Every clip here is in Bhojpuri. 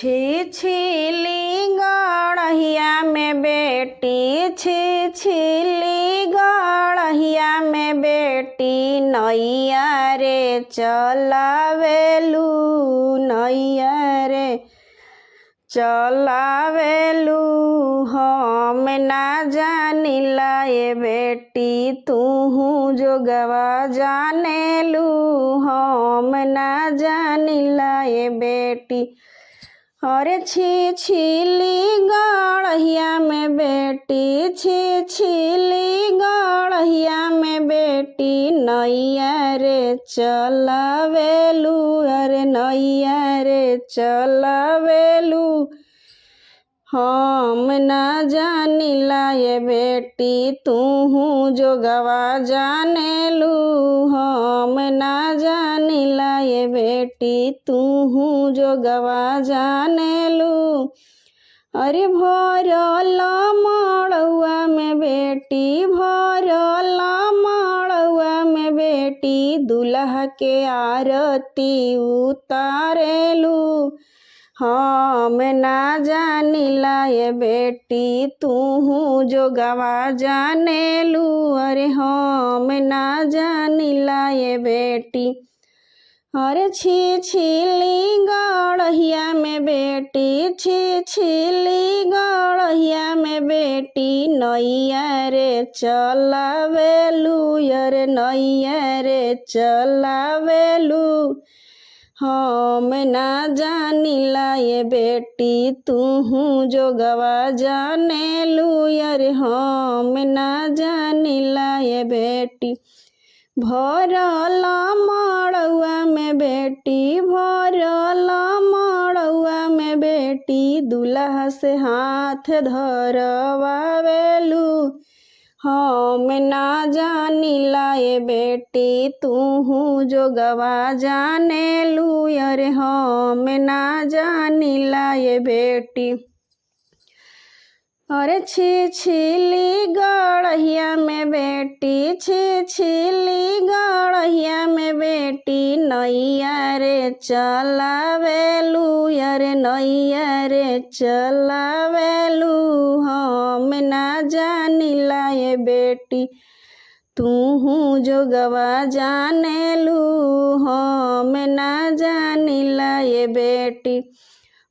छी छिली गड़हिया में बेटी, छी छिली गड़हिया में बेटी, नैया रे चलावेलू, नैया रे चलावेलू। हम ना जानिला ये बेटी, तूहू जोगवा जानेलू। हम ना जानिला ये बेटी। अरे छी छिली गड़हिया में बेटी, छी छिली गड़हिया में बेटी, नैया रे चलावेलू। अरे नैया रे चलावेलू। हम ना जानिला ये बेटी, तूहू जोगवा जानेलू। हम ना जानिला ये बेटी, तूहू जोगवा जानेलू। अरे भरल मड़उआ में बेटी, भरल मड़उआ में बेटी, दुल्हा के आरती उतारेलू। हम ना जानिला ये बेटी, तूहू जोगवा जानेलू। अरे हम ना जानिला ये बेटी। अरे छी छिली गड़हिया में बेटी, छी छिली गड़हिया में बेटी, नैया रे चलावेलू। अरे नैया रे चलावेलू। हम ना जानिला ये बेटी, तूहू जोगवा जानेलू। अरे हम ना जानिला ये बेटी। भरल मड़उआ में बेटी, भरल मड़उआ में बेटी, दुल्हा से हाथ धरवावेलू। हम ना जानिला ये बेटी, तूहू जोगवा जानेलू। अरे हम ना जानिला ये बेटी। अरे छी छिली गड़हिया में बेटी, छी छिली गड़हिया में बेटी, नैया रे चलावेलू। अरे नैया रे चलावेलू। हम ना जानिला ये बेटी, तूहू जोगवा जानेलू। हम ना जानिला ये बेटी।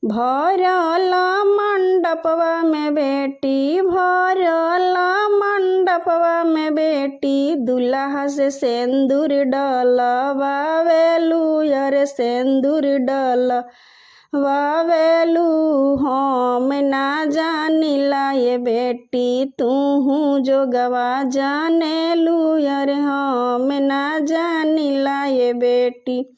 भरल मंडपवा में बेटी, भरल मंडपवा में बेटी, दुल्हा से सिंदूर डलवावेलू। अरे सिंदूर डलवावेलू। हम ना जानिला ये बेटी, तूहू जोगवा जानेलू। अरे हम ना जानिला ये बेटी।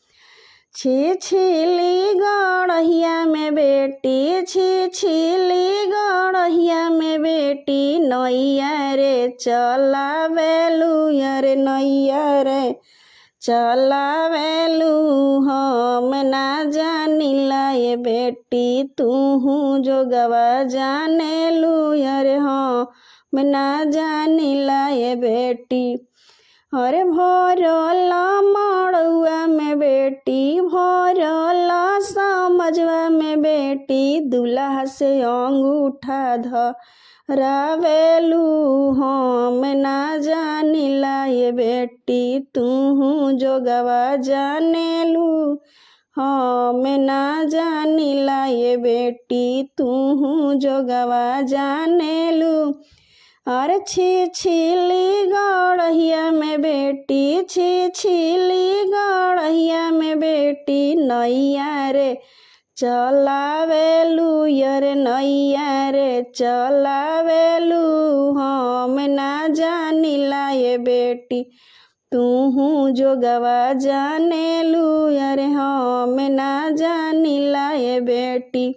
छी छिली गड़हिया में बेटी, छी छिली गड़हिया में बेटी, नैया रे चलावेलू। अरे नैया रे चलावेलू। हम ना जानिला ये बेटी, तूहू जोगवा जानेलू। अरे हम ना जानिला ये बेटी। अरे भरल मड़उआ में बेटी, भरल समझवा में बेटी, दुल्हा से अंगूठा धरावेलू। हम ना जानिला ये बेटी, तूहू जोगवा जानेलू। हम ना जानिला ये बेटी, तूहू जोगवा जानेलू। अरे छी छिली गड़हिया में बेटी, छी छिली गड़हिया में बेटी, नैया रे चलावेलू। अरे नैया रे चलावेलू। हम ना जानिला ये बेटी, तूहू जोगवा जानेलू। अरे हम ना जानिला ये बेटी।